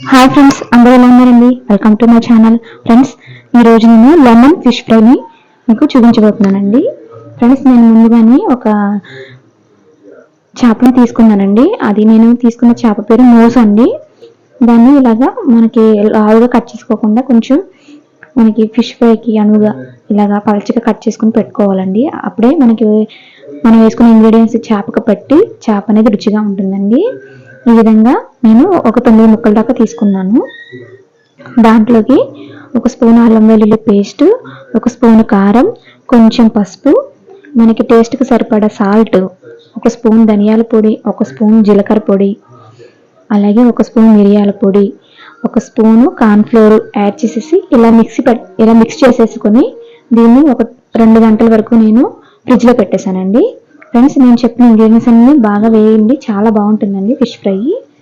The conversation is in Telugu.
హాయ్ ఫ్రెండ్స్, అందరూ ఎలా ఉన్నారండి? Welcome to my channel. Friends, ఈరోజు నేను లెమన్ ఫిష్ ఫ్రైని మీకు చూపించబోతున్నానండి. ఫ్రెండ్స్, నేను ముందుగానే ఒక చేపని తీసుకున్నానండి. అది నేను తీసుకున్న చేప పేరు మోస్ అండి. దాన్ని ఇలాగా మనకి లావుగా కట్ చేసుకోకుండా కొంచెం మనకి ఫిష్ ఫ్రైకి అనువుగా ఇలాగా పలచగా కట్ చేసుకుని పెట్టుకోవాలండి. అప్పుడే మనకి మనం వేసుకున్న ఇంగ్రీడియంట్స్ చేపకు పట్టి చేప అనేది రుచిగా ఉంటుందండి. ఈ విధంగా నేను ఒక 9 ముక్కల దాకా తీసుకున్నాను. దాంట్లోకి ఒక స్పూన్ అల్లం వెల్లుల్లి పేస్ట్, ఒక స్పూన్ కారం, కొంచెం పసుపు, మనకి టేస్ట్కి సరిపడా సాల్ట్, ఒక స్పూన్ ధనియాల పొడి, ఒక స్పూన్ జీలకర్ర పొడి, అలాగే ఒక స్పూన్ మిరియాల పొడి, ఒక స్పూను కార్న్ఫ్లోర్ యాడ్ చేసేసి ఇలా మిక్స్ చేసేసుకొని దీన్ని ఒక 2 గంటల వరకు నేను ఫ్రిడ్జ్లో పెట్టేశానండి. ఫ్రెండ్స్, నేను చెప్పిన ఇంగ్రీడియంట్స్ అన్ని బాగా వేయండి, చాలా బాగుంటుందండి ఫిష్ ఫ్రై.